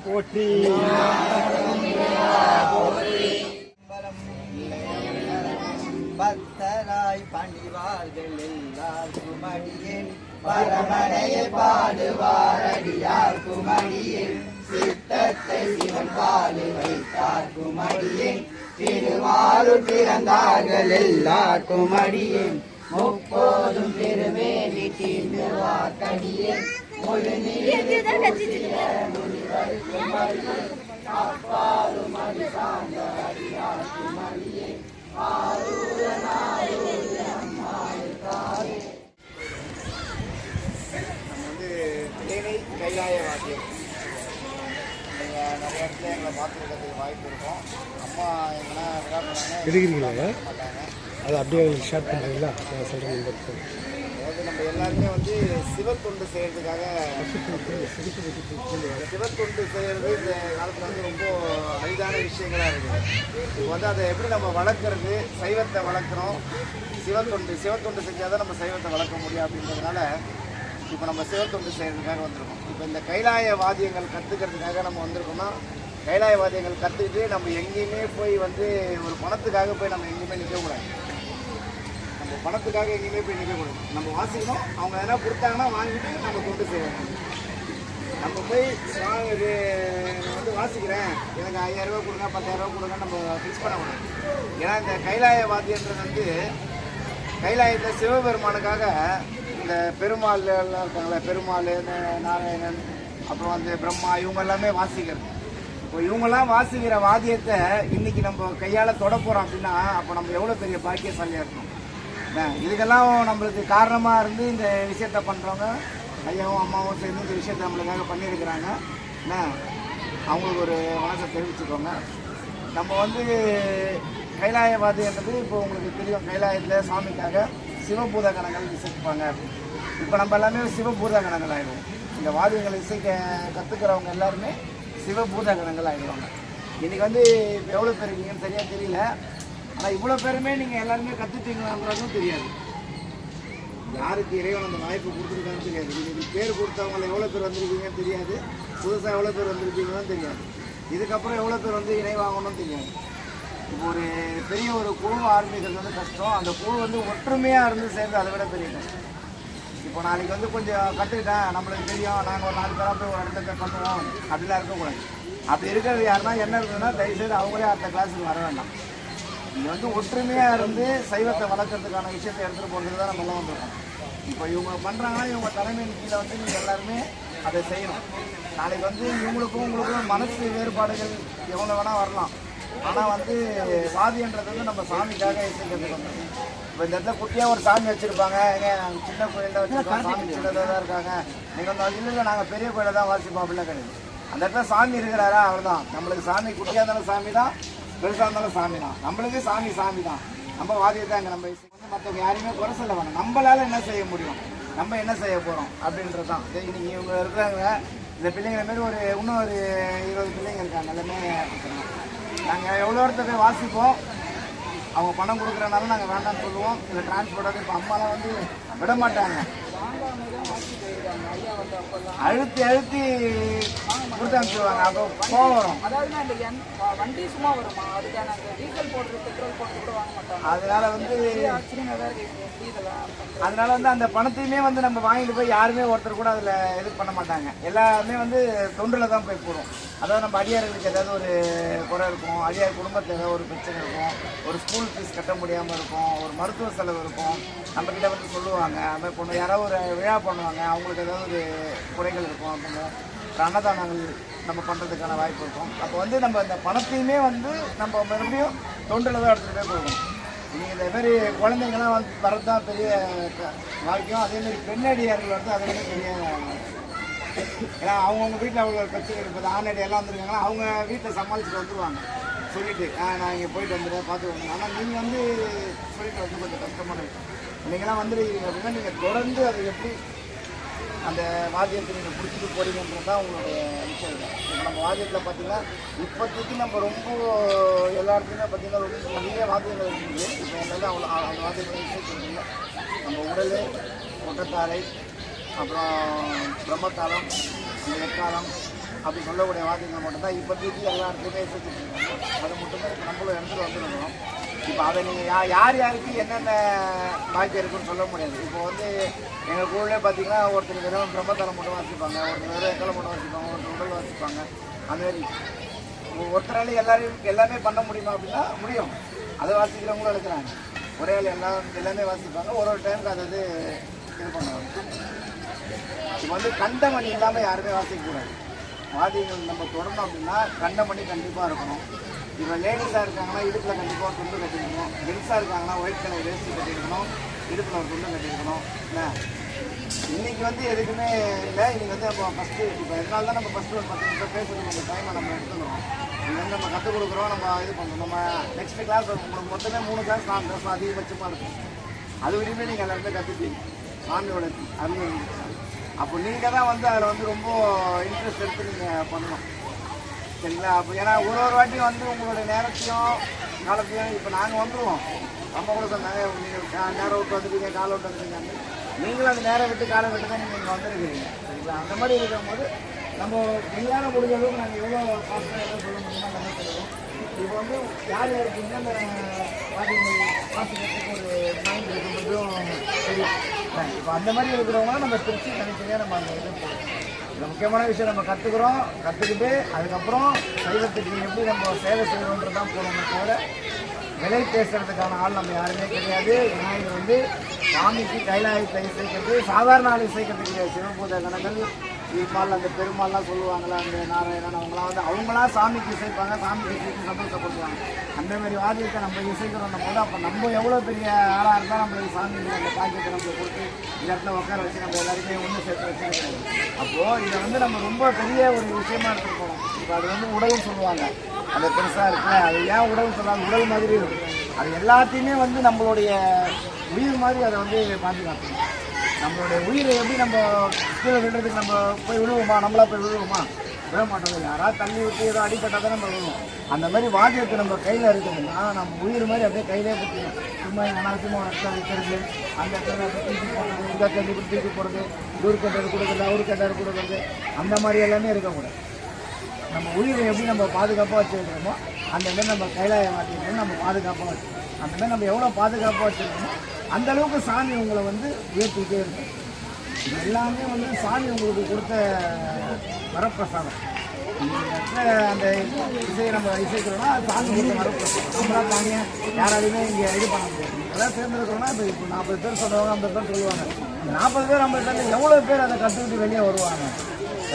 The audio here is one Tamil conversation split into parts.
போற்றி பக்தராய் பணிவார்கள் எல்லார் குமடியில் பரமனையை பாடுவார் அடியார் குமடியில் சித்தத்தை சிவன் பாடு வைத்தார் குமடியில் திருவாரூர் பிறந்தார்கள் எல்லார் குமடியில் முப்போதும் திருமேனி தீர்ந்துவார் கடியில் முழு நீர் அப்பாரும் அடி சார்ந்த அடியார் குமடியில் கைலாய வாத்தியம் நீங்கள் நிறைய இடத்துல எங்களை பார்த்துருக்கிறதுக்கு வாய்ப்பு இருக்கும். அம்மா எங்கன்னா விழா பண்ணாங்க மாட்டாங்க. அது அப்படியே ஷேர் பண்ணுறீங்களா? சொல்கிறீங்க. அதாவது நம்ம எல்லாருமே வந்து சிவத்தொண்டு செய்கிறதுக்காக சிவத்தொண்டு செய்கிறது இந்த காலத்தில் வந்து ரொம்ப அரிதான விஷயங்களாக இருக்குது. இப்போ வந்து அதை எப்படி நம்ம வளர்க்குறது, சைவத்தை வளர்க்குறோம், சிவத்தொண்டு செஞ்சால் தான் நம்ம சைவத்தை வளர்க்க முடியும் அப்படின்றதுனால இப்போ நம்ம சிவத்தொண்டு செய்கிறதுக்காக வந்திருக்கோம். இப்போ இந்த கைலாய வாத்தியங்கள் கற்றுக்கிறதுக்காக நம்ம வந்திருக்கோம்னா, கைலாய வாத்தியங்கள் கற்றுக்கிட்டு நம்ம எங்கேயுமே போய் வந்து ஒரு பணத்துக்காக போய் நம்ம எங்கேயுமே நிற்கக்கூடாது. நம்ம பணத்துக்காக எங்கேயுமே போய் நிற்கக்கூடாது. நம்ம வாசிக்கணும். அவங்க எதனா கொடுத்தாங்கன்னா வாங்கிட்டு நம்ம கொண்டு செய்யணும். நம்ம போய் இது வந்து வாசிக்கிறேன், எனக்கு 5000 ரூபா கொடுங்க, 10,000 ரூபா கொடுங்க நம்ம ஃபிக்ஸ் பண்ணக்கூடாது. ஏன்னா இந்த கைலாய வாத்தியன்றது வந்து கைலாயத்தில் சிவபெருமானுக்காக இந்த பெருமாள் இருக்காங்களே, பெருமாள், நாராயணன், அப்புறம் வந்து பிரம்மா, இவங்க எல்லாமே வாசிக்கிறது. இப்போ இவங்கெல்லாம் வாசிக்கிற வாத்தியத்தை இன்னைக்கு நம்ம கையால் தொட போகிறோம் அப்படின்னா அப்போ நம்ம எவ்வளோ பெரிய பாக்கியசாலியாக இருக்கணும். இதுக்கெல்லாம் நம்மளுக்கு காரணமாக இருந்து இந்த விஷயத்த பண்ணுறவங்க ஐயாவும் அம்மாவும் சேர்ந்து இந்த விஷயத்தை நம்மளுக்காக பண்ணியிருக்கிறாங்க. அவங்களுக்கு ஒரு வணக்கம் தெரிவிச்சுக்கோங்க. நம்ம வந்து கைலாயவாதின்றது இப்போ உங்களுக்கு தெரியும், கைலாயத்தில் சாமிக்காக சிவபூத கணங்கள் இசைப்பாங்க. இப்போ நம்ம எல்லாமே சிவபூத கணங்கள் ஆகிடுவோம். இந்த வாதியங்களை இசைக்க கற்றுக்கிறவங்க எல்லாருமே சிவபூத கணங்கள் ஆகிடுவாங்க. இன்றைக்கி வந்து எவ்வளோ பேர் இருக்கீங்கன்னு சரியாக தெரியல. ஆனால் இவ்வளோ பேருமே நீங்கள் எல்லாருமே கற்றுட்டீங்களான்றதும் தெரியாது. யாருக்கு இறைவன் அந்த வாய்ப்பு கொடுத்துருக்கான்னு தெரியாது. இன்றைக்கி பேர் கொடுத்தவங்களை எவ்வளோ பேர் வந்திருக்கீங்கன்னு தெரியாது. புதுசாக எவ்வளோ பேர் வந்திருக்கீங்கன்னு தெரியாது. இதுக்கப்புறம் எவ்வளோ பேர் வந்து இணை வாங்கணும்னு தெரியாது. இப்போ ஒரு பெரிய ஒரு குழு ஆரம்பிக்கிறது வந்து கஷ்டம். அந்த குழு வந்து ஒற்றுமையாக இருந்து சேர்ந்து அதை விட பெரிய கஷ்டம். இப்போ நாளைக்கு வந்து கொஞ்சம் கற்றுக்கிட்டேன், நம்மளுக்கு தெரியும், நாங்கள் ஒரு 4 பேராக போய் ஒரு இடத்துல பண்ணுவோம் அப்படிலாம் இருக்கக்கூடாது. அப்படி இருக்கிறது யாருன்னா என்ன இருக்குதுன்னா தயவுசெய்து அவங்களே அடுத்த கிளாஸுக்கு வர வேண்டாம். இங்கே வந்து ஒற்றுமையாக இருந்து சைவத்தை வளர்க்குறதுக்கான விஷயத்தை எடுத்துகிட்டு போகிறது தான் நம்மளாம் வந்துருக்கோம். இப்போ இவங்க பண்ணுறாங்கன்னா இவங்க தலைமையின் கீழே வந்து நீங்கள் எல்லாருமே அதை செய்யணும். நாளைக்கு வந்து இவங்களுக்கும் உங்களுக்கும் மனசு வேறுபாடுகள் எவ்வளோ வேணால் வரலாம். ஆனால் வந்து வாதின்றது வந்து நம்ம சாமிக்காக இசைக்கிறதுக்கு வந்து இப்போ இந்த இடத்துல குட்டியாக ஒரு சாமி வச்சுருப்பாங்க. நாங்கள் சின்ன கோயிலில் வச்சுருக்கோம், சாமி சின்னதாக தான் இருக்காங்க. நீங்கள் வந்து இல்லை நாங்கள் பெரிய கோயிலில் தான் வாசிப்போம் அப்படிலாம் கிடையாது. அந்த இடத்துல சாமி இருக்கிறாரா அவர் தான் நம்மளுக்கு சாமி. குட்டியாக இருந்தாலும் சாமி தான், பெருசாக இருந்தாலும் சாமி தான். நம்மளுக்கு சாமி தான். நம்ம வாதியத்தை அங்கே நம்ம வந்து மற்றவங்க யாரையுமே குறை சொல்ல வேணாம். நம்மளால் என்ன செய்ய முடியும், நம்ம என்ன செய்ய போகிறோம் அப்படின்றது தான். இன்னைக்கு இவங்க இருக்கிறாங்க, இந்த பிள்ளைங்களை மாரி இன்னும் ஒரு 20 பிள்ளைங்க இருக்காங்க. எல்லாமே நாங்கள் எவ்வளோ இடத்துல போய் வாசிப்போம். அவங்க பணம் கொடுக்குறனால நாங்கள் வேண்டாம்னு சொல்லுவோம். இல்லை டிரான்ஸ்போர்ட்டாக இப்போ அம்மாலாம் வந்து விட மாட்டாங்க. அழுத்தி கொடுத்து அனுப்பிடுவாங்க. அப்போ கோவம் வரும். அதனால வந்து அந்த பணத்தையுமே வந்து நம்ம வாங்கிட்டு போய் யாருமே ஒருத்தர் கூட அதில் இது பண்ண மாட்டாங்க. எல்லாருமே வந்து தொண்டில் தான் போய் போடுவோம். அதாவது நம்ம அடியார்களுக்கு ஏதாவது ஒரு குறை இருக்கும், அடியார் குடும்பத்தில் ஏதாவது ஒரு பிரச்சனை இருக்கும், ஒரு ஸ்கூல் ஃபீஸ் கட்ட முடியாமல் இருக்கும், ஒரு மருத்துவ செலவு இருக்கும், நம்மக்கிட்ட வந்து சொல்லுவாங்க. அது மாதிரி பொண்ணு யாராவது ஒரு விழா பண்ணுவாங்க, அவங்களுக்கு ஏதாவது ஒரு குறைகள் இருக்கும் அப்படின்னு ஒரு அன்னதானங்கள் நம்ம பண்ணுறதுக்கான வாய்ப்பு இருக்கும். அப்போ வந்து நம்ம இந்த பணத்தையுமே வந்து நம்ம மறுபடியும் தொண்டில் தான் எடுத்துகிட்டு போய் கொடுக்கணும். நீங்கள் இந்த மாதிரி குழந்தைங்கள்லாம் வந்து வரது தான் பெரிய வாய்க்கும். அதேமாதிரி பெண்ணடியார்கள் வந்து அதை வந்து பெரிய, ஏன்னா அவங்கவுங்க வீட்டில் அவங்க பிரச்சனை இருக்குது. ஆணடியெல்லாம் வந்துருக்காங்கன்னா அவங்க வீட்டில் சமாளிச்சுட்டு வந்துடுவாங்க சொல்லிவிட்டு நான் இங்கே போயிட்டு வந்துடுறேன் பார்த்து வந்துடுவேன். ஆனால் நீங்கள் வந்து சொல்லிட்டு வந்து கொஞ்சம் கஷ்டமான விஷயம். நீங்களாம் வந்துடுவீங்க அப்படின்னா நீங்கள் தொடர்ந்து அதை எப்படி அந்த வாத்தியத்தை நீங்கள் பிடிச்சிட்டு போறீங்கன்றது தான் உங்களுடைய விஷயம். இப்போ நம்ம வாத்தியத்தில் பார்த்தீங்கன்னா இப்போதைக்கு நம்ம ரொம்ப எல்லா இடத்துலையுமே பார்த்தீங்கன்னா ரொம்ப நிறைய வாத்தியங்கள் இருக்குது. இப்போ எல்லாமே அவ்வளோ அந்த வாத்தியங்கள் இசைக்கிறீங்க. நம்ம உடல், ஒட்டத்தாரை, அப்புறம் பிரம்மத்தாளம், எக்காலம் அப்படி சொல்லக்கூடிய வாத்தியங்கள் மட்டும்தான் இப்போதைக்கு எல்லா இடத்துலையுமே இசைச்சிருக்காங்க. அதை மட்டும்தான் இப்போ நம்மளும் எடுத்துகிட்டு வந்துருக்கோம். இப்போ அதை நீங்கள் யார் யாருக்கு என்னென்ன பாக்கியம் இருக்குன்னு சொல்ல முடியாது. இப்போ வந்து எங்கள் ஊர்லேயே பார்த்தீங்கன்னா ஒருத்தர் வெறும் பிரம்மத்தாளம் மட்டும் வாசிப்பாங்க, ஒருத்தர் வெறும் எக்காலம் மட்டும் வாசிப்பாங்க, ஒருத்தர் உடல் வாசிப்பாங்க. அதுமாரி ஒருத்தரால எல்லாமே பண்ண முடியுமா அப்படின்னா முடியும். அதை வாசிக்கிறவங்களும் இருக்கிறாங்க. ஒரே ஆள் எல்லாமே வாசிப்பாங்க. ஒரு டைமுக்கு அது இது பண்ணுவாங்க. இப்போ வந்து கண்டமணி இல்லாமல் யாருமே வாசிக்கக்கூடாது. வாத்தியங்கள் நம்ம தொடரணும் அப்படின்னா கண்டமணி கண்டிப்பாக இருக்கணும். இப்போ லேடிஸாக இருக்காங்கன்னா இடுப்பில் கண்டிப்பாக ஒரு துண்டு கட்டிருக்கணும். ஜென்ஸாக இருக்காங்கன்னா ஒயிட் கலர் வேஸ்ட்டு கட்டிருக்கணும், இடுப்பில் ஒரு துண்டு கட்டிருக்கணும். என்ன இன்றைக்கி வந்து எதுக்குமே இல்லை. இன்றைக்கி வந்து நம்ம ஃபஸ்ட்டு இப்போ எதனால தான் நம்ம ஃபஸ்ட்டு ஒரு 10 நிமிஷம் பேசுறது நம்ம டைமை நம்ம எடுத்துக்கிறோம். இது வந்து நம்ம கற்றுக் கொடுக்குறோம், நம்ம இது பண்ணுறோம். நம்ம நெக்ஸ்ட்டு கிளாஸ் உங்களுக்கு மொத்தமே 3 கிளாஸ் 4 கிளாஸ் அதிகபட்சமாக இருக்கும். அது வரையுமே நீங்கள் எல்லாருமே கற்றுப்பீங்க. சாமியோட அருள். அப்போ நீங்கள் தான் வந்து அதில் வந்து ரொம்ப இன்ட்ரெஸ்ட் எடுத்து நீங்கள் பண்ணணும். சரிங்களா? அப்போ ஏன்னா ஒரு வாட்டியும் வந்து உங்களுடைய நேரத்தையும் காலத்தையும் இப்போ நாங்கள் வந்துடுவோம். நம்ம கூட சொன்னாங்க நீங்கள் நேரம் விட்டு வந்துட்டீங்க, காலை விட்டு வந்துட்டீங்க. நீங்களும் அந்த நேரம் விட்டு காலை விட்டு தான் நீங்கள் இங்கே வந்துருக்கீங்க. சரிங்களா? அந்த மாதிரி இருக்கும்போது நம்ம விஞ்ஞானம் முடிஞ்ச அளவுக்கு நாங்கள் எவ்வளோ ஃபாஸ்ட்டாக எல்லாம் சொல்ல முடியுமோ நம்ம சொல்லுவோம். இப்போ வந்து யார் யாருக்கு என்னென்ன வாத்தியங்கள் வாசிக்கிறதுக்கு ஒரு மைண்ட் இருக்கும்போதும் தெரியும். இப்போ அந்த மாதிரி இருக்கிறவங்க நம்ம பிரித்து தனித்தனியாக நம்ம அந்த இது போடுவோம். இந்த முக்கியமான விஷயம் நம்ம கற்றுக்கிட்டு அதுக்கப்புறம் சைவத்துக்கு எப்படி நம்ம சேவை செய்யணுன்றது தான் போகணுமே தவிர விலை பேசுகிறதுக்கான ஆள் நம்ம யாருமே கிடையாது. ஏன்னா இது வந்து சாமிக்கு கைலாயத்தை இசைக்கிறது சாதாரண ஆள் இசைக்கிறதுக்கு சிவபூத கணங்கள் இம்மால் அந்த பெருமாள்லாம் சொல்லுவாங்களா, அந்த நாராயணன் அவங்களாம் வந்து அவங்களாம் சாமிக்கு இசைப்பாங்க, சாமிக்கு இசைக்கு சந்தோஷப்படுவாங்க. அந்தமாதிரி வாத்தியத்தை நம்ம இசைக்கிறோம் போது அப்போ நம்ம எவ்வளோ பெரிய ஆளாக இருந்தால் நம்மளுக்கு சாமி அந்த பாக்கியத்தை நம்மளுக்கு கொடுத்து இந்த இடத்துல உட்கார வச்சு நம்ம எல்லாருமே ஒன்று சேர்த்து வச்சுருக்காங்க. அப்போது இதை வந்து நம்ம ரொம்ப பெரிய ஒரு விஷயமா எடுத்துகிட்டு போகணும். இப்போ அது வந்து உடல்னு சொல்லுவாங்க, அந்த பெருசாக இருக்குல்ல, அது ஏன் உடல்னு சொல்லாங்க, உடல் மாதிரி இருக்கும். அது எல்லாத்தையுமே வந்து நம்மளுடைய உயிர் மாதிரி அதை வந்து மாற்றி காட்டணும். நம்மளுடைய உயிரை எப்படி நம்ம கீழே விடுறதுக்கு நம்ம போய் விழுவோமா, நம்மளா போய் விழுவோமா, விழ மாட்டோம். யாராவது தள்ளி விட்டு ஏதோ அடிப்பட்டால் தான் நம்ம விழுவோம். அந்த மாதிரி வாத்தியத்தை நம்ம கையில் இருக்கணும்னா நம்ம உயிர் மாதிரி அப்படியே கையிலே பற்றியும் சும்மா அனாவசியமாக ஒரு இடத்துல வைக்கிறது, அந்த இடத்துல தூக்கி போடுறது, இந்த இடத்துல இப்படி தூக்கி போடுறது, ஊர் கட்டர் கொடுக்குறது, அவரு கட்டர் கொடுக்குறது, அந்த மாதிரி எல்லாமே இருக்கக்கூடாது. நம்ம உயிரை எப்படி நம்ம பாதுகாப்பாக வச்சுருக்கிறோமோ அந்த மாதிரி நம்ம கைலாய மாற்றிக்கணும், நம்ம பாதுகாப்பாக வச்சுக்கணும். அந்த மாதிரி நம்ம எவ்வளோ பாதுகாப்பாக வச்சுருக்கோமோ அந்த அளவுக்கு சாமி உங்களை வந்து உயர்த்திக்கிட்டே இருக்கும். இது எல்லாமே வந்து சாமி உங்களுக்கு கொடுத்த வரப்பிரசாதம். அந்த இசையை நம்ம இசைக்கிறோம்னா அது சாமி கொடுத்த வரப்பிரசாதம். நம்மளால் தானியாக யாராலையுமே இங்கே இது பண்ண முடியாது. எல்லாம் சேர்ந்துருக்கிறோம்னா இப்போ 40 பேர் சொல்லுவாங்க, 50 பேர் சொல்லுவாங்க. 40 பேர் 50 பேர் எவ்வளோ பேர் அதை கற்றுக்கிட்டு வெளியே வருவாங்க,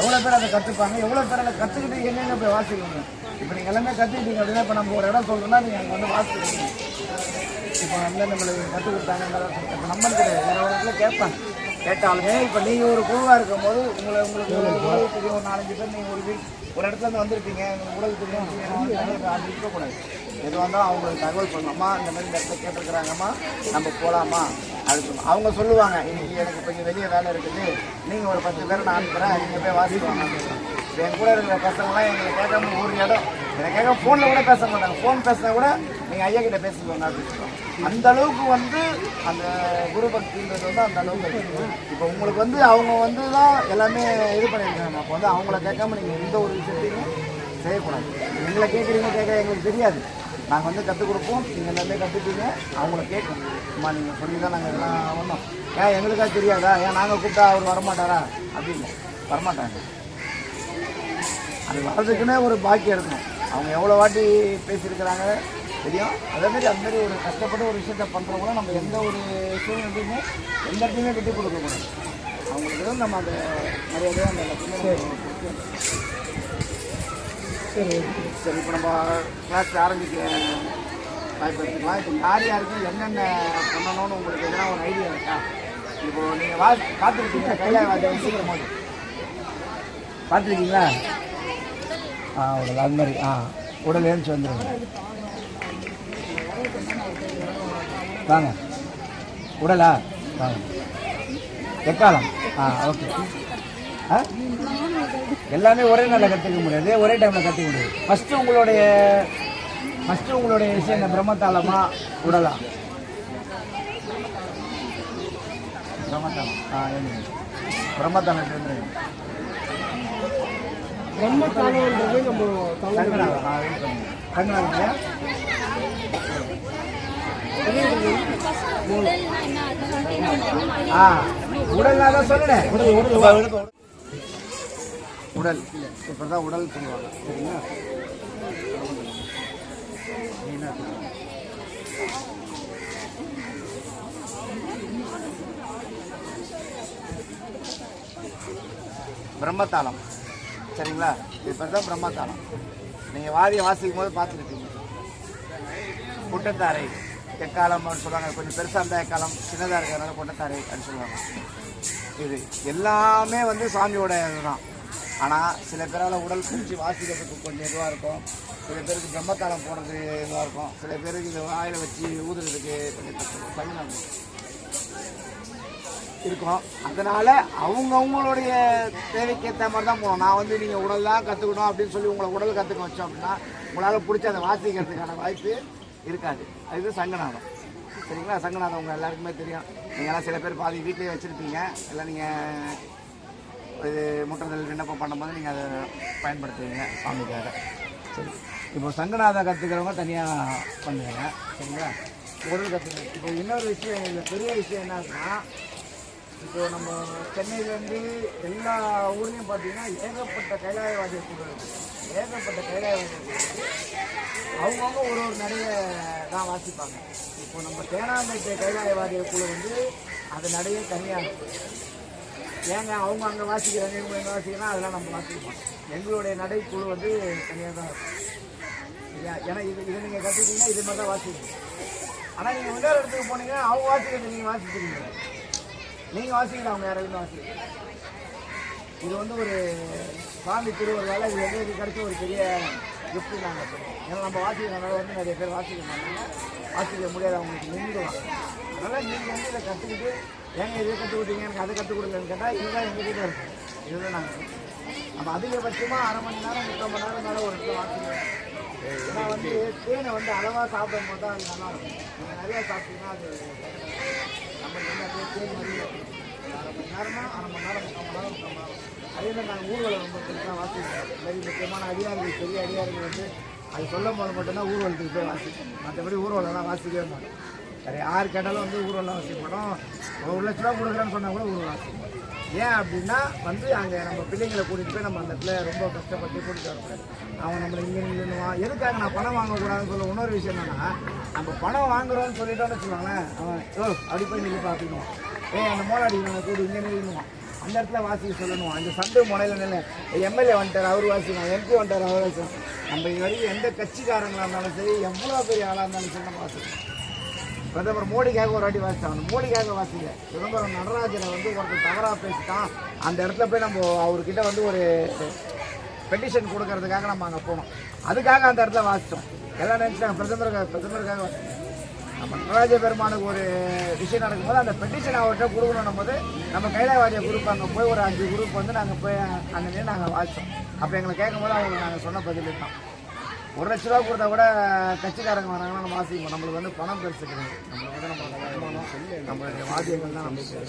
எவ்வளோ பேர் அதை கற்றுப்பாங்க, எவ்வளோ பேர் அதை கற்றுக்கிட்டு எங்கெங்கே போய் வாசிக்கணும். இப்போ நீங்கள் எல்லாமே கற்றுக்கிட்டீங்க அப்படின்னா இப்போ நம்ம ஒரு இடம் சொல்கிறோம்னா நீங்கள் அங்கே வந்து வாசிக்கணும். இப்போ வந்து நம்மளுக்கு கற்றுக் கொடுத்தாங்க இப்போ நம்பர் கிடையாது, வேறு ஒரு இடத்துல கேட்பாங்க. கேட்டாலுமே இப்போ நீங்கள் ஒரு குழுவாக இருக்கும் போது உங்களுக்கு உடல் தெரியும், ஒரு 4-5 பேர் நீங்கள் ஒரு இடத்துல இருந்து வந்திருப்பீங்க, உங்களுக்கு உடல் தெரியும், அது இருக்கக்கூடாது. எதுவாக இருந்தாலும் அவங்களுக்கு தகவல் பண்ணணும்மா, இந்த மாதிரி இந்த இடத்துல கேட்டிருக்கிறாங்கம்மா, நம்ம போகலாமா, அது அவங்க சொல்லுவாங்க. இன்னைக்கு எனக்கு இப்போ இங்கே வெளியே வேலை இருக்குது, நீங்கள் ஒரு 10 பேரை நான் அனுப்புகிறேன், நீங்கள் போய் வாசிப்பாங்க. என் கூட இருக்கிற பசங்களாம் எங்களை கேட்காம ஒரு இடம் என்னை கேட்க ஃபோனில் கூட பேச மாட்டாங்க. ஃபோன் பேசினா கூட நீங்கள் ஐயா கிட்ட பேசிக்கோங்க அப்படின்னு. அந்த அளவுக்கு வந்து அந்த குரு பக்தின்றது வந்து அந்த அளவுக்கு இருக்குது. இப்போ உங்களுக்கு வந்து அவங்க வந்து தான் எல்லாமே இது பண்ணியிருக்காங்க. அப்போ வந்து அவங்கள கேட்காம நீங்கள் எந்த ஒரு விஷயத்தையும் செய்யக்கூடாது. எங்களை கேட்குறீங்க கேட்க எங்களுக்கு தெரியாது, நாங்கள் வந்து கற்றுக் கொடுப்போம், நீங்கள் எல்லாமே கற்றுப்பீங்க. அவங்கள கேட்கணும், அம்மா நீங்கள் சொல்லி தான் நாங்கள் இதெல்லாம் வந்தோம், ஏன் எங்களுக்கா தெரியாதா, ஏன் நாங்கள் கூப்பிட்டா அவர் வரமாட்டாரா அப்படின்னு வரமாட்டாங்க. அது வர்றதுக்குன்னே ஒரு பாக்கியம் இருக்கணும். அவங்க எவ்வளோ வாட்டி பேசியிருக்கிறாங்க தெரியும். அதேமாரி அதுமாரி ஒரு கஷ்டப்பட்டு ஒரு விஷயத்த பண்ணுறவங்களும் நம்ம எந்த ஒரு சூழ்நிலையுமே எந்த இடத்துலையுமே விட்டு கொடுக்கக்கூடாது. அவங்களுக்கு நம்ம அந்த மரியாதையை அந்த இடத்துல சரி சரி. இப்போ நம்ம கிளாஸ் ஆரம்பிக்க வாய்ப்பு எடுத்துக்கலாம். இப்போ யார் யாருக்கு என்னென்ன பண்ணணும்னு உங்களுக்கு எதனா ஒரு ஐடியா இருக்கா? இப்போது நீங்கள் பார்த்துருக்கீங்க கையில் சீக்கிரம் போது பார்த்துருக்கீங்களா? உடல் அது மாதிரி உடல் எழுந்துச்சு வந்துடுங்க. வாங்க உடலா வாங்க எக்காலம் ஓகே. எல்லாமே ஒரே நாளில் கற்றுக்க முடியாது, ஒரே டைமில் கற்றுக்க முடியாது. ஃபஸ்ட்டு உங்களுடைய விஷயம் என்ன? பிரம்மத்தாளமா உடலா? பிரம்மத்தாளம். பிரம்மத்தாளம் பிரம்மத்தாளம்ன்றது நம்ம கங்கனாங்க. உடல்னா தான் சொல்லுறேன். உடல் இப்பதான் உடல் சொல்லுவாங்க. சரிங்களா? பிரம்மத்தாளம். சரிங்களா? இப்பதான் பிரம்மத்தாளம். நீங்க வாதியை வாசிக்கும் போது பார்த்துருப்பீங்க. குட்டத்தாரை எக்காலம் அப்படின்னு சொல்லுவாங்க. கொஞ்சம் பெருசாக இருந்தால் எக்காலம், சின்னதாக இருக்கிறதுனால கொட்டத்தாரை அப்படின்னு சொல்லுவாங்க. இது எல்லாமே வந்து சாமியோட இதுதான். ஆனால் சில பேரால் உடல் குடிச்சு வாசிக்கிறதுக்கு கொஞ்சம் இதுவாக இருக்கும், சில பேருக்கு பிரம்மத்தாளம் போடுறது இதுவாக இருக்கும், சில பேருக்கு இந்த வாயில் வச்சு ஊதுறதுக்கு கொஞ்சம் சங்கடம் இருக்கும். அதனால் அவங்கவுங்களுடைய தேவைக்கு ஏற்ற மாதிரி தான் போகணும். நான் வந்து நீங்கள் உடல் தான் கற்றுக்கணும் அப்படின்னு சொல்லி உங்களை உடல் கற்றுக்க வச்சோம் அப்படின்னா உங்களால் பிடிச்ச அதை வாசிக்கிறதுக்கான வாய்ப்பு இருக்காது. அது சங்கநாதம். சரிங்களா? சங்கநாதம் உங்கள் எல்லாருக்குமே தெரியும். நீங்கள்லாம் சில பேர் பாதி வீட்டிலேயே வச்சுருப்பீங்க. எல்லாம் நீங்கள் இது முற்றத்தில் விண்ணப்பம் பண்ணும்போது நீங்கள் அதை பயன்படுத்துவீங்க சாமிக்காக. சரி, இப்போ சங்கநாதம் கற்றுக்கிறவங்க தனியாக பண்ணுவீங்க. சரிங்களா? உடல் கற்றுக்க. இப்போ இன்னொரு விஷயம், இல்லை பெரிய விஷயம் என்னன்னா, இப்போ நம்ம சென்னையிலேருந்து எல்லா ஊர்லேயும் பார்த்தீங்கன்னா ஏகப்பட்ட கைலாயவாதிய குழு இருக்குது. ஏகப்பட்ட கைலாயவாதிய குழு அவங்கவுங்க ஒரு நடைய தான் வாசிப்பாங்க. இப்போ நம்ம தேனாம்பேட்டை கைலாயவாதிய குழு வந்து அது நடைய தனியாக இருக்கும். ஏங்க அவங்க அங்கே வாசிக்கிறாங்க, இவங்க எங்கே வாசிக்கிறோம், அதெல்லாம் நம்ம வாசிப்போம். எங்களுடைய நடைக்குழு வந்து தனியாக தான் இருக்கும். இல்லையா? ஏன்னா இதை நீங்கள் கற்றுக்கிட்டீங்கன்னா இது மாதிரி தான் வாசிக்கணும். ஆனால் நீங்கள் இன்னொரு இடத்துக்கு போனீங்கன்னா அவங்க வாசிக்கிறது நீங்கள் வாசிக்கிறீங்க, நீங்கள் வாசிக்கிற அவங்க யாராவது வாசிக்கிறீங்க. இது வந்து ஒரு சாமி திருவள்ளால் இது எங்களுக்கு கிடைச்ச ஒரு பெரிய கிஃப்ட்டு நாங்கள் சொல்லுவோம். ஏன்னா நம்ம வாசிக்கிறனால வந்து நிறைய பேர் வாசிக்க மாட்டாங்க, வாசிக்க முடியாது, அவங்களுக்கு நின்றுடுவாங்க. அதனால் நீங்கள் வந்து இதை கற்றுக்கிட்டு ஏங்க இதை கற்றுக் கொடுத்தீங்க, எனக்கு அதை கற்றுக் கொடுக்கலன்னு கேட்டால் இதுதான் எங்கள் கிட்டே இருக்கும். இதுதான் நாங்கள் நம்ம அதிகபட்சமாக அரை மணி நேரம் 3 மணி நேரம் மேலே ஒரு இடத்துல வாசிக்கிறோம். ஏன்னா வந்து தேனை வந்து அளவாக சாப்பிடும் போது தான் அது நல்லாயிருக்கும். நீங்கள் நிறையா சாப்பிட்டீங்கன்னா அது நம்ம வந்து அப்படியே தேன் மாதிரி 1/2 மணி நேரமா 1/2 மணி நேரம் 3 மணி நேரம். அதே மாதிரி நாங்கள் ஊர்வலம் ரொம்ப பெருசாக வாசிக்கிறோம். வெரி முக்கியமான அடியார்கள், பெரிய அடியார்கள் வந்து அது சொல்லும் போது மட்டும்தான் ஊர்வலத்துக்கு போய் வாசிப்போம். மற்றபடி ஊர்வலம்லாம் வாசிக்கவே மாட்டோம். வேறு யார் கேட்டாலும் வந்து ஊர்வலம் வாசிக்க மாட்டோம். 1 லட்ச ரூபா கொடுக்குறேன்னு சொன்னால் கூட ஊர்வலம் வாசிப்போம். ஏன் அப்படின்னா வந்து அங்கே நம்ம பிள்ளைங்களை கூட்டிகிட்டு போய் நம்ம அந்த இடத்துல ரொம்ப கஷ்டப்பட்டு கூட்டிகிட்டு வரக்கூடாது. அவன் நம்மளை இங்கே நின்றுவான். எதுக்காக நான் பணம் வாங்கக்கூடாதுன்னு சொல்ல இன்னொரு விஷயம் என்னன்னா, நம்ம பணம் வாங்குறோம்னு சொல்லிட்டோன்னு வச்சுக்கோங்களேன், அவன் அப்படி போய் நிற்கப்பா அப்படின்னுவான். அந்த மோலாடி நம்ம கூட்டி இங்கே நின்றுவான். அந்த இடத்துல வாசிக்க சொல்லணும். அந்த சண்டை முனையில் நின்று எம்எல்ஏ வந்துட்டார் அவர் வாசிக்கணும், எம்பி வந்துட்டார் அவர் வாசிக்கணும். நம்ம இது வரைக்கும் எந்த கட்சிக்காரங்களாக இருந்தாலும் சரி, எவ்வளோ பெரிய ஆளாக இருந்தாலும் சரி நம்ம வாசிக்கணும். பிரதமர் மோடிக்காக ஒரு வாட்டி வாசித்தாங்க, மோடிக்காக வாசிக்கல. சிதம்பரம் நடராஜரை வந்து ஒருத்தர் தவறாக பேசிட்டான், அந்த இடத்துல போய் நம்ம அவர்கிட்ட வந்து ஒரு பெட்டிஷன் கொடுக்கறதுக்காக நம்ம அங்கே போனோம். அதுக்காக அந்த இடத்துல வாசித்தோம். எல்லாம் நினச்சிட்டாங்க பிரதமருக்காக வாசித்தோம். நம்ம நடராஜ பெருமானுக்கு ஒரு விஷயம் நடக்கும்போது அந்த பெட்டிஷன் அவர்கிட்ட கொடுக்கணும் போது நம்ம கைலாயவாதிய குரூப் அங்கே போய் ஒரு 5 குரூப் வந்து நாங்கள் போய் அங்கே நாங்கள் வாசித்தோம். அப்போ எங்களை கேட்கும்போது அவங்களுக்கு நாங்கள் சொன்ன பதில் தான். 1 லட்ச ரூபா கொடுத்தா கூட கட்சிக்காரங்க வராங்கன்னா நம்ம வாசிப்போம். நம்மளுக்கு வந்து பணம் பெருசு கிடையாது. நம்மளுக்கு வந்து நம்ம வருமானம் நம்மளுடைய வாத்தியங்கள் தான் நம்மளுக்கு.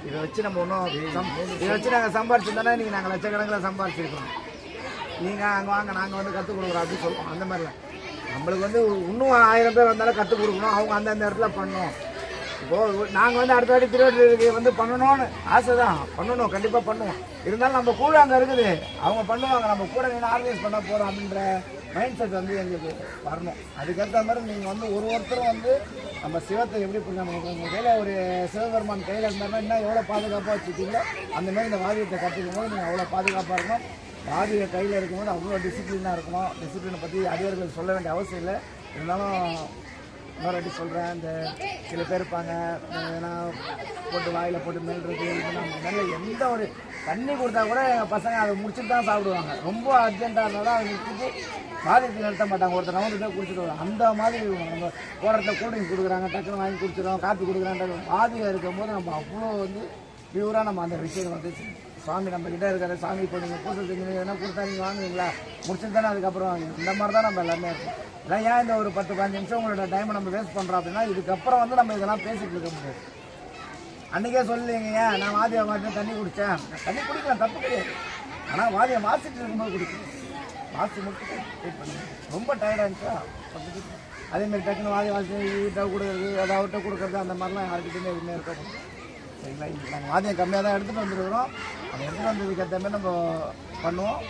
இதை வச்சு நம்ம இதை வச்சு நாங்கள் சம்பாரிச்சிருந்தோன்னா நீங்கள் நாங்கள் லட்சக்கணக்கில் சம்பாரிச்சிருக்கிறோம். நீங்கள் அங்கே வாங்க நாங்கள் வந்து கற்றுக் கொடுக்குறோம் அப்படின்னு சொல்லுவோம். அந்த மாதிரிலாம் நம்மளுக்கு வந்து இன்னும் 1000 பேர் வந்தாலும் கற்றுக் கொடுக்கணும், அவங்க அந்தந்த இடத்துல பண்ணணும். இப்போது நாங்கள் வந்து அடுத்த வாட்டி திருவள்ளுவருக்கு வந்து பண்ணணும்னு ஆசை தான், பண்ணணும், கண்டிப்பாக பண்ணுவோம். இருந்தாலும் நம்ம கூட அங்கே இருக்குது, அவங்க பண்ணுவாங்க, நம்ம கூட நின்று ஆர்கனைஸ் பண்ண போகிறோம் அப்படின்ற மைண்ட் செட் வந்து எங்களுக்கு வரணும். அதுக்கேற்ற மாதிரி நீங்கள் வந்து ஒருத்தரும் வந்து நம்ம சிவத்தை எப்படி புரிஞ்சாங்க, உங்கள் கையில் ஒரு சிவபெருமான் கையில் இருந்தாருன்னா இன்னும் எவ்வளோ பாதுகாப்பாக வச்சுக்கிங்களோ அந்தமாதிரி இந்த வாதியத்தை கற்றுக்கும் போது நீங்கள் அவ்வளோ பாதுகாப்பாக இருக்கணும். வாதியை கையில் இருக்கும்போது அவ்வளோ டிசிப்ளினாக இருக்கணும். டிசிப்ளினை பற்றி அடியார்கள் சொல்ல வேண்டிய அவசியம் இல்லை. இருந்தாலும் இன்னொரு வாட்டி சொல்கிறேன், இந்த சில பேர் இருப்பாங்க ஏன்னா போட்டு வாயில் போட்டு மெல்றது, நல்ல எந்த ஒரு தண்ணி கொடுத்தா கூட எங்கள் பசங்க அதை முடிச்சுட்டு தான் சாப்பிடுவாங்க. ரொம்ப அர்ஜென்ட்டாக இருந்தாலும் அதை நிறுத்திட்டு பாதித்து நிறுத்த மாட்டாங்க, ஒருத்தர் ரவுண்டு தான் குடிச்சிட்டு வரும். அந்த மாதிரி நம்ம போகிறத கூல்ட்ரிங்க் கொடுக்குறாங்க, டக்குன்னு வாங்கி குடிச்சிடும், காப்பி கொடுக்குறாங்க. பாதியில் இருக்கும் போது நம்ம அவ்வளோ வந்து பியூராக நம்ம அந்த விஷயம் வந்து சுவாமி நம்ம கிட்ட இருக்கிற சாமி இப்போ நீங்கள் பூசை செஞ்சு எதனா கொடுத்தா நீங்கள் வாங்குவீங்களா முடிச்சுட்டு தானே அதுக்கப்புறம் வாங்குவீங்க. இந்த மாதிரி தான் நம்ம எல்லாமே இருக்கும். இதான் ஏன் இந்த ஒரு 10-15 நிமிஷம் உங்களோட டைமை நம்ம வேஸ்ட் பண்ணுறோம் அப்படின்னா இதுக்கப்புறம் வந்து நம்ம இதெல்லாம் பேசிட்டு இருக்க முடியாது. அன்றைக்கே சொல்லுவீங்க ஏன் நான் வாதியை மாட்டேன் தண்ணி குடித்தேன், தண்ணி குடிக்கலாம் தப்பு கிடையாது. ஆனால் வாதியை வாசிட்டு இருக்கும்போது குடிக்கணும். வாசி மட்டும் வெயிட் பண்ணுங்க. ரொம்ப டயர்டாக இருந்துச்சா அதேமாதிரி டக்குன்னு வாசி வீட்டை கொடுக்குறது அதாவட்ட கொடுக்குறது அந்த மாதிரிலாம் யாருக்கிட்டையுமே எதுவுமே இருக்க முடியும். சரிங்களா? நாங்கள் வாதியம் கம்மியாக தான் எடுத்துகிட்டு வந்துருக்கிறோம். அதை எடுத்துகிட்டு வந்ததுக்கு ஏற்ற மாதிரி நம்ம பண்ணுவோம்.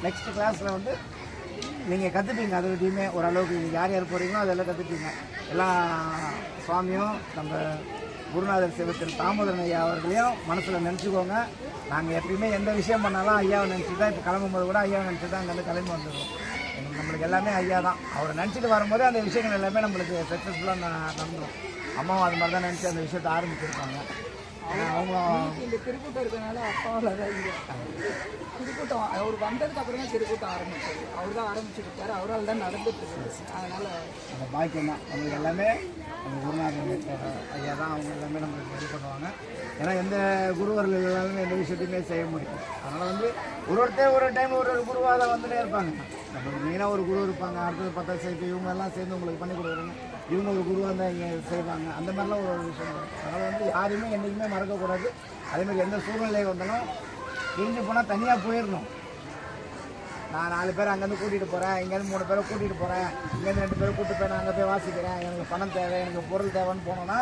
நெக்ஸ்ட் கிளாஸில் வந்து நீங்கள் கற்றுப்பீங்க. அதை விட்டையுமே ஓரளவுக்கு யார் யார் போகிறீங்களோ அதெல்லாம் கற்றுப்பீங்க. எல்லாம் சுவாமியும் நம்ம குருநாதர் சிவத்தில் தாமோதரன் ஐயா அவர்களையும் மனசில் நினச்சிக்கோங்க. நாங்கள் எப்பயுமே எந்த விஷயம் பண்ணாலும் ஐயாவை நினச்சி தான் இப்போ கிளம்பும்போது கூட ஐயாவை நினச்சி தான் அங்கேருந்து கிளம்பி வந்துடுவோம். நம்மளுக்கு எல்லாமே ஐயா தான். அவரை நினச்சிட்டு வரும்போது அந்த விஷயங்கள் எல்லாமே நம்மளுக்கு சக்ஸஸ்ஃபுல்லாக நடந்துடும். அம்மாவும் அது மாதிரி தான் நினச்சி அந்த விஷயத்தை ஆரம்பிச்சிருப்பாங்க. அவங்க இந்த திருக்கூட்டம் இருக்கிறதுனால அப்பாவில் தான் இல்லை திருக்கூட்டம் அவர் வந்ததுக்கு அப்புறம் தான் திருக்கூட்டம் ஆரம்பிச்சாரு. அவர் தான் ஆரம்பிச்சுருக்காரு. அவரால் தான் நடந்துட்டு இருக்கு. அதனால் அந்த பாக்கியம் தான் நம்மளுக்கு எல்லாமே. நம்ம குருநாதர் ஐயா தான் அவங்க எல்லாமே நம்மளுக்கு இது பண்ணுவாங்க. ஏன்னா எந்த குருவர்கள் எல்லாருமே எந்த விஷயத்தையுமே செய்ய முடியும். அதனால் வந்து ஒரு டைம் ஒரு குருவாக தான் வந்துட்டே இருப்பாங்க. நம்மளுக்கு மெயினாக ஒரு குரு இருப்பாங்க. அடுத்தது 10 சேர்த்து இவங்க எல்லாம் சேர்ந்து உங்களுக்கு பண்ணி கொடுக்குறாங்க. இவங்க ஒரு குருவாக தான் இங்கே செய்வாங்க. அந்த மாதிரிலாம் ஒரு விஷயம் இருக்கும். அதனால் வந்து யாரையுமே என்றைக்குமே மறக்கக்கூடாது. அதேமாதிரி எந்த சூழ்நிலை வந்தாலும் பிரிஞ்சு போனால் தனியாக போயிடணும். நான் 4 பேர் அங்கேருந்து கூட்டிகிட்டு போகிறேன், இங்கேருந்து 3 பேரை கூட்டிகிட்டு போகிறேன், இங்கேருந்து 2 பேரை கூப்பிட்டு போய் நான் அங்கே போய் வாசிக்கிறேன், எனக்கு பணம் தேவை, எனக்கு பொருள் தேவைன்னு போனோன்னா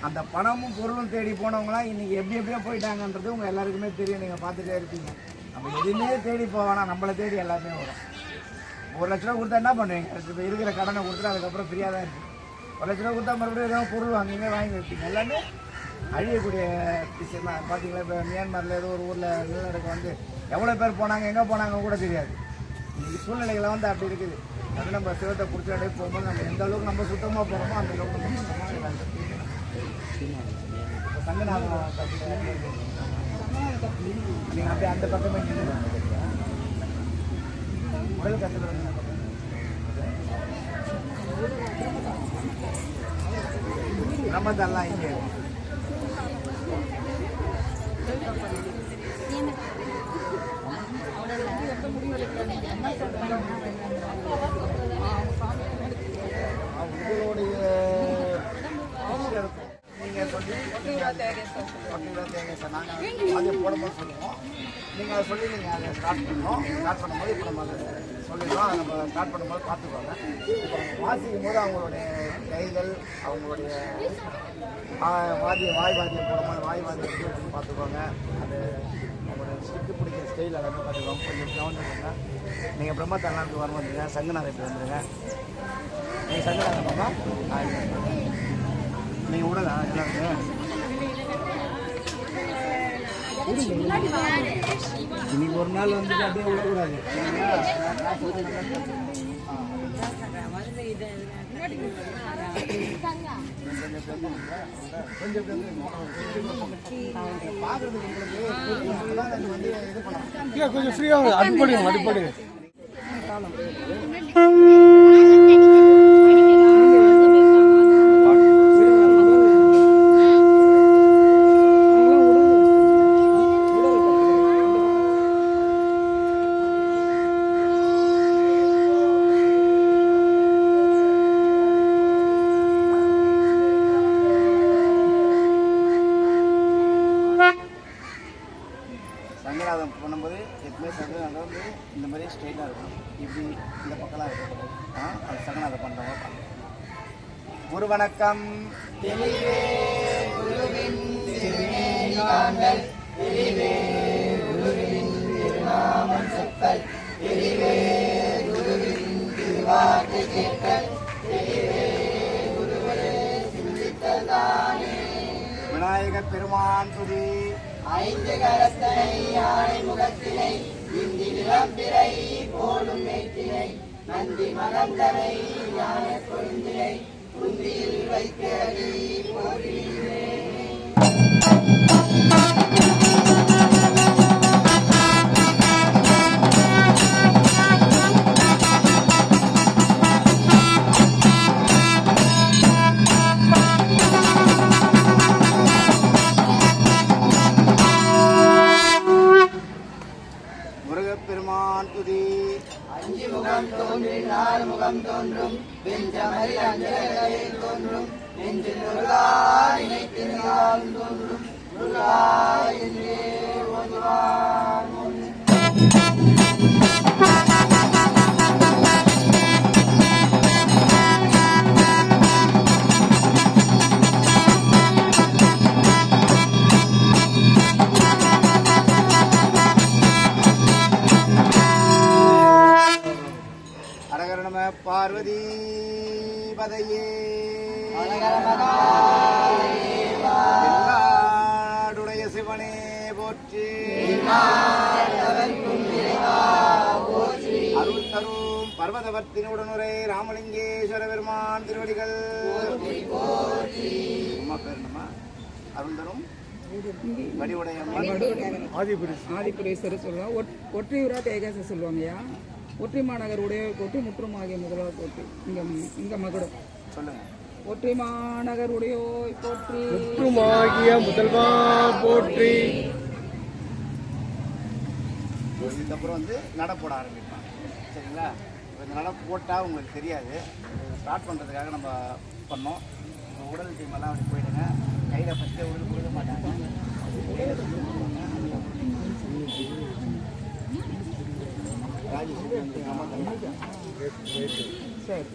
அந்த பணமும் பொருளும் தேடி போனவங்களாம் இன்றைக்கி எப்படியோ போயிட்டாங்கன்றது உங்கள் எல்லாருக்குமே தெரியும். நீங்கள் பார்த்துட்டே இருப்பீங்க. நம்ம எதுவுமே தேடி போவேனா, நம்மளை தேடி எல்லாமே வரும். 1 லட்ச ரூபா கொடுத்தா என்ன பண்ணுவீங்க? இப்போ இருக்கிற கடனை கொடுத்துட்டு அதுக்கப்புறம் ஃப்ரீயாக தான் இருக்குது. 1 லட்ச ரூபா கொடுத்தா மறுபடியும் ஏதோ பொருள் வாங்கிங்க வாங்கி வைப்பீங்க. எல்லாமே அழியக்கூடிய விஷயம் தான். பார்த்தீங்களா இப்போ மியான்மரில் ஏதோ ஒரு ஊரில் நிலநடுக்கம் வந்து எவ்வளோ பேர் போனாங்க, எங்கே போனாங்க கூட தெரியாது. இன்றைக்கி சூழ்நிலைகளை வந்து அப்படி இருக்குது. அது நம்ம சிவத்தை பிடிச்சாடே போகும்போது நம்ம எந்த அளவுக்கு நம்ம சுத்தமாக போகிறோமோ அந்த அளவுக்கு நம்ம சுத்தமாக சங்கநாதம் நீங்கள் அப்படியே அந்த பக்கமே உடல் கற்றுக்கிறது ரமதான்லாம் இங்கே உங்களுடைய நீங்கள் சொல்லி தேங்க சார் நாங்கள் அதை போடும்போது சொல்லுவோம். நீங்கள் அதை சொல்லி நீங்கள் அதை ஸ்டார்ட் பண்ணுவோம். ஸ்டார்ட் பண்ணும்போது இப்போ நம்ம அதை சொல்லிடுவோம். அதை நம்ம ஸ்டார்ட் பண்ணும்போது பார்த்துக்கோங்க. இப்போ நம்ம வாசிக்கும் போது அவங்களுடைய கைகள் அவங்களுடைய வாய் வாத்தியம் போடும்போது வாய் வாத்தியம் எப்படி இருக்குன்னு பார்த்துக்கோங்க. அது அவங்களோட ஸ்டிக்கு பிடிக்கிற ஸ்டைல் எல்லாமே பார்த்துக்கோங்க. கொஞ்சம் கவனிச்சுக்கோங்க. நீங்கள் பிரம்மத்தாலாவுக்கு வர வந்துடுங்க. சங்கநாதம் இப்படி வந்துடுங்க. நீங்கள் சங்கநாதம் பாப்பா நீங்கள் விடலா எல்லாருமே இன்னைக்கு ஒரு நாள் வந்துட்டு அப்படியே விடக்கூடாது. கொஞ்சம் ஃப்ரீயாக அடிப்படை சங்கநாதம் பண்ணும்போது எப்பவுமே சங்கநாதம் வந்து இந்த மாதிரி ஸ்ட்ரெயிட்டாக இருக்கும். இப்படி இந்த பக்கம்லாம் இருக்கும். அது சங்கநாதம் பண்ணுறவங்க குரு வணக்கம். தெளிவே குருவின் திருநாமம் செப்பல், தெளிவே குருவின் திருவாக்கு கேட்கல், தெளிவே குருவே சிந்தித்ததானே. விநாயகர் பெருமான் துதி 5 கரத்தனை யானை முகத்தினை இந்தி நிலம்பிரை போலும் மேற்றினை நந்தி மகந்தனை யானை கொழுந்தினை குந்தியில் வைக்கடி போகிறேன். இன்பம் தோன்றும் வெஞ்சமரி அஞ்சலில் தோன்றும் நெஞ்சில் முருகா நினைத்தினால் தோன்றும் முருகா என்றே ஓதுவார் பார்வதி பதையே நாடுடைய சிவனே போற்றி அருள் தரும் பர்வதவர்த்தினுடனுரை ராமலிங்கேஸ்வர பெருமான் திருவடிகள். அம்மா பேர் என்னம்மா? அருள் தரும் வடிவுடைய ஆதிபுரீஸ்வரர் சொல்லுவாங்க. ஒற்றையூராட்ட ஏகாசம் சொல்லுவாங்கய்யா. ஒற்றை மாநகர் உடைய ஒற்றை முற்றுமாகிய முதல்வர் போற்றி. இங்க மகுடம் சொல்லுங்க. ஒற்றை மாநகர் உடையோய் போற்றி. முற்றுமாகிய முதல்வா போற்றி. இதுக்கப்புறம் நட போட ஆரம்பிப்பாங்க. சரிங்களா? இந்த நட போட்டால் உங்களுக்கு தெரியாது. ஸ்டார்ட் பண்ணுறதுக்காக நம்ம பண்ணோம். உடல் டீமெல்லாம் அப்படி போயிடுங்க. கையில் ஃபஸ்ட்டே கொடுக்க மாட்டாங்க. சரி